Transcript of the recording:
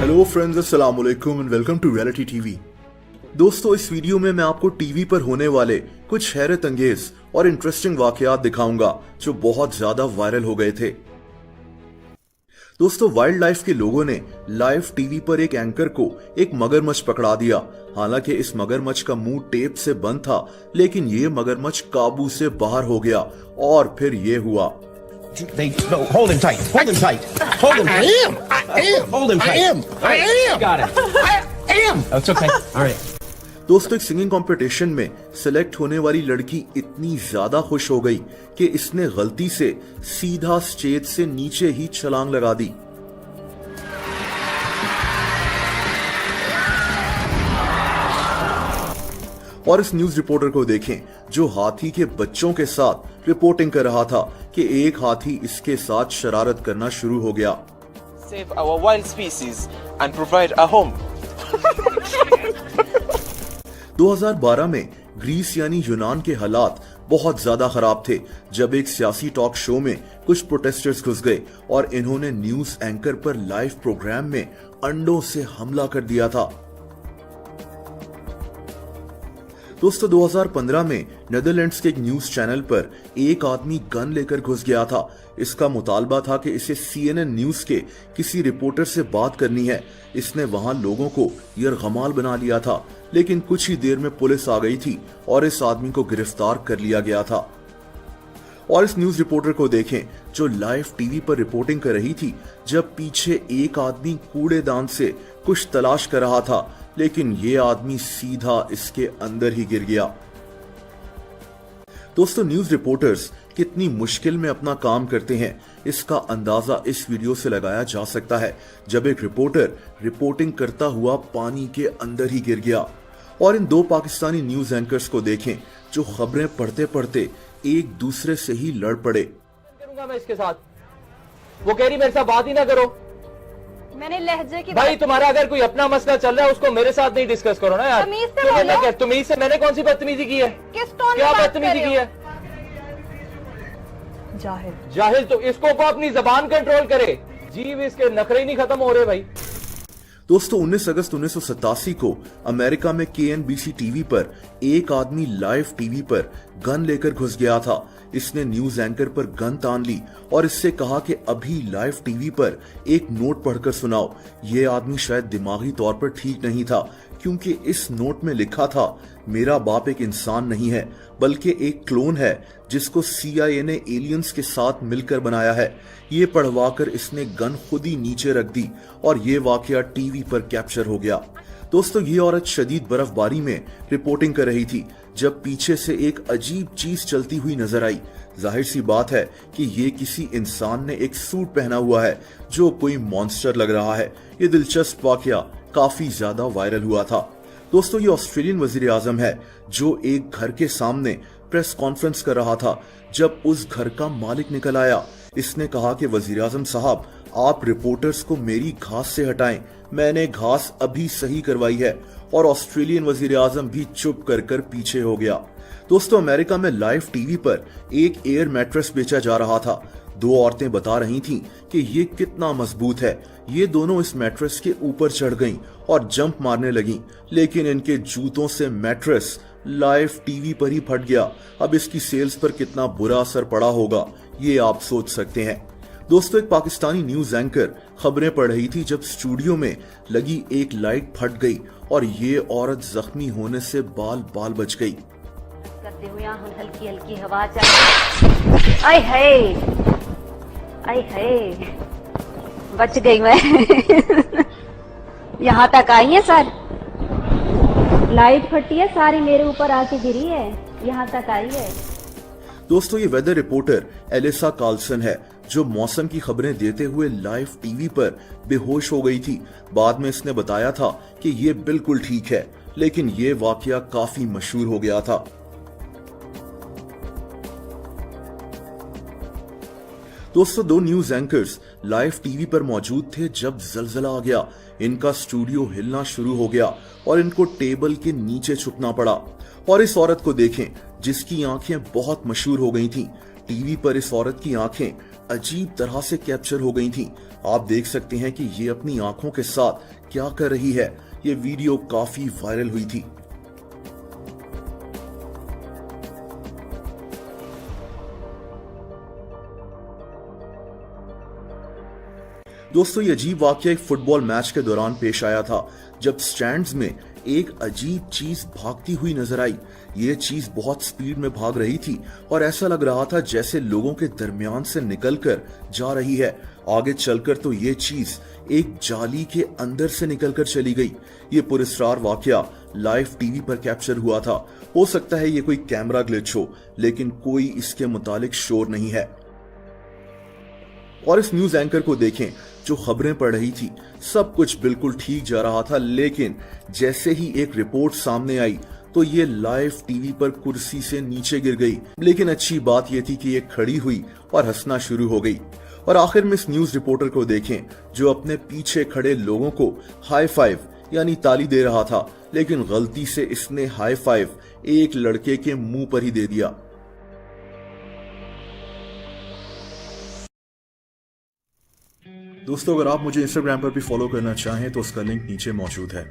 Hello friends, अस्सलाम वालेकुम and welcome to reality TV. दोस्तों, इस वीडियो में मैं आपको टीवी पर होने वाले कुछ हैरत अंगेज और इंटरेस्टिंग वाकयात दिखाऊंगा जो बहुत ज्यादा वायरल हो गए थे। दोस्तों, वाइल्ड लाइफ के लोगों ने लाइव टीवी पर एक एंकर को एक मगरमच्छ पकड़ा दिया। हालांकि इस मगरमच्छ का मुंह टेप से बंद था, लेकिन ये मगरमच्छ काबू से बाहर हो गया और फिर ये हुआ। No, hold him tight. Hold him tight. Hold him tight. I am. Hold him tight. I am. Got it. I am. That's okay. All right. दोस्तों, एक सिंगिंग कंपटीशन में सिलेक्ट होने वाली लड़की इतनी ज्यादा खुश हो गई कि इसने गलती से सीधा स्टेज से नीचे ही छलांग लगा दी। और इस न्यूज रिपोर्टर को देखें जो हाथी के बच्चों के साथ रिपोर्टिंग कर रहा था कि एक हाथी इसके साथ शरारत करना शुरू हो गया। Save our wild species and provide a home. 2012 में ग्रीस यानी यूनान के हालात बहुत ज्यादा खराब थे जब एक सियासी टॉक शो में कुछ प्रोटेस्टर्स घुस गए और इन्होंने न्यूज एंकर पर लाइव प्रोग्राम में अंडों से हमला कर दिया था। दोस्तों, 2015 में नेदरलैंड्स के एक न्यूज चैनल पर एक आदमी गन लेकर घुस गया था। इसका मुतालबा था कि इसे CNN न्यूज के किसी रिपोर्टर से बात करनी है। इसने वहां लोगों को यरगमाल बना लिया था, लेकिन कुछ ही देर में पुलिस आ गई थी और इस आदमी को गिरफ्तार कर लिया गया था। और इस न्यूज रिपोर्टर को देखें जो लाइव टीवी पर रिपोर्टिंग कर रही थी जब पीछे एक आदमी कूड़ेदान से कुछ तलाश कर रहा था, लेकिन ये आदमी सीधा इसके अंदर ही गिर गया। दोस्तों, न्यूज रिपोर्टर्स कितनी मुश्किल में अपना काम करते हैं इसका अंदाजा इस वीडियो से लगाया जा सकता है जब एक रिपोर्टर रिपोर्टिंग करता हुआ पानी के अंदर ही गिर गया। और इन दो पाकिस्तानी न्यूज एंकर्स को देखें जो खबरें पढ़ते पढ़ते एक दूसरे से ही लड़ पड़े। करूंगा मैं इसके साथ। वो कह रही मेरे साथ बात ही ना करो। मैंने लहजे की भाई, तुम्हारा अगर कोई अपना मसला चल रहा है उसको मेरे साथ नहीं डिस्कस करो ना यार। तमीज से बोलो। तमीज से मैंने कौन सी बदतमीजी की है? किस टोन में क्या बात बदतमीजी कर की रहे है? हो? जाहिल। जाहिल तो इसको को अपनी जबान कंट्रोल करे। जीव इसके नखरे ही नहीं खत्म हो रहे भाई। दोस्तों, 19 अगस्त 1987 को अमेरिका में KNBC टीवी पर एक आदमी लाइव टीवी पर गन लेकर घुस गया था। इसने न्यूज एंकर पर गन तान ली और इससे कहा कि अभी लाइव टीवी पर एक नोट पढ़कर सुनाओ। ये आदमी शायद दिमागी तौर पर ठीक नहीं था, क्योंकि इस नोट में लिखा था मेरा बाप एक इंसान नहीं है बल्कि एक क्लोन है जिसको CIA ने एलियंस के साथ मिलकर बनाया है। ये पढ़वाकर इसने गन खुद ही नीचे रख दी और ये वाकया टीवी पर कैप्चर हो गया। दोस्तों, ये औरत शदीद बर्फबारी में रिपोर्टिंग कर रही थी जब पीछे से एक अजीब चीज चलती हुई नजर आई। जाहिर सी बात है कि ये किसी इंसान ने एक सूट पहना हुआ है जो कोई मॉन्स्टर लग रहा है। ये दिलचस्प वाकया काफी ज्यादा वायरल हुआ था। दोस्तों, ये ऑस्ट्रेलियन वजीर आजम है जो एक घर के सामने प्रेस कॉन्फ्रेंस कर रहा था जब उस घर का मालिक निकल आया। इसने कहा कि वजीर आजम साहब, आप रिपोर्टर्स को मेरी घास से हटाएं, मैंने घास अभी सही करवाई है। और ऑस्ट्रेलियन वजीर आजम भी चुप कर पीछे हो गया। दोस्तों, अमेरिका में लाइव टीवी पर एक एयर मैट्रेस बेचा जा रहा था। दो औरतें बता रही थीं कि ये कितना मजबूत है। ये दोनों इस मैट्रेस के ऊपर चढ़ गईं और जंप मारने लगीं, लेकिन इनके जूतों से मैट्रेस लाइव टीवी पर ही फट गया। अब इसकी सेल्स पर कितना बुरा असर पड़ा होगा ये आप सोच सकते हैं। दोस्तों, एक पाकिस्तानी न्यूज एंकर खबरें पढ़ रही थी जब स्टूडियो में लगी एक लाइट फट गई और ये औरत जख्मी होने से बाल बाल बच गई। करते हुए हल्की हल्की हवा चल। आय हाय, आय हाय, बच गई मैं। यहाँ तक आई है सर, लाइट फटी है सारी मेरे ऊपर आके गिरी है, यहाँ तक आई है। दोस्तों, ये वेदर रिपोर्टर एलिसा कार्लसन है जो मौसम की खबरें देते हुए लाइव टीवी पर बेहोश हो गई थी। बाद में इसने बताया था कि ये बिल्कुल ठीक है, लेकिन ये वाकया काफी मशहूर हो गया था। दोस्तों, दो न्यूज एंकर्स लाइव टीवी पर मौजूद थे जब जलजला आ गया। इनका स्टूडियो हिलना शुरू हो गया और इनको टेबल के नीचे छुपना पड़ा। और इस औरत को देखें जिसकी आंखें बहुत मशहूर हो गई थीं। टीवी पर इस औरत की आंखें अजीब तरह से कैप्चर हो गई थीं। आप देख सकते हैं कि ये अपनी आंखों के साथ क्या कर रही है। ये वीडियो काफी वायरल हुई थी। दोस्तों, ये अजीब वाकया एक फुटबॉल मैच के दौरान पेश आया था, जब स्टैंड्स में एक अजीब चीज भागती हुई नजर आई। ये चीज बहुत स्पीड में भाग रही थी और ऐसा लग रहा था जैसे लोगों के दरमियान से निकलकर जा रही है। आगे चलकर तो ये चीज एक जाली के अंदर से निकलकर चली गई। ये पुरस्कार वाकया लाइव टीवी पर कैप्चर हुआ था। हो सकता है ये कोई कैमरा ग्लिच हो, लेकिन कोई इसके मुतालिक शोर नहीं है। और इस न्यूज एंकर को देखें जो खबरें पढ़ रही थी। सब कुछ बिल्कुल ठीक जा रहा था, लेकिन जैसे ही एक रिपोर्ट सामने आई तो ये लाइव टीवी पर कुर्सी से नीचे गिर गई। लेकिन अच्छी बात यह थी कि ये खड़ी हुई और हंसना शुरू हो गई। और आखिर में इस न्यूज रिपोर्टर को देखें जो अपने पीछे खड़े लोगों को हाई फाइव यानी ताली दे रहा था, लेकिन गलती से इसने हाई फाइव एक लड़के के मुंह पर ही दे दिया। दोस्तों, अगर आप मुझे इंस्टाग्राम पर भी फॉलो करना चाहें तो उसका लिंक नीचे मौजूद है।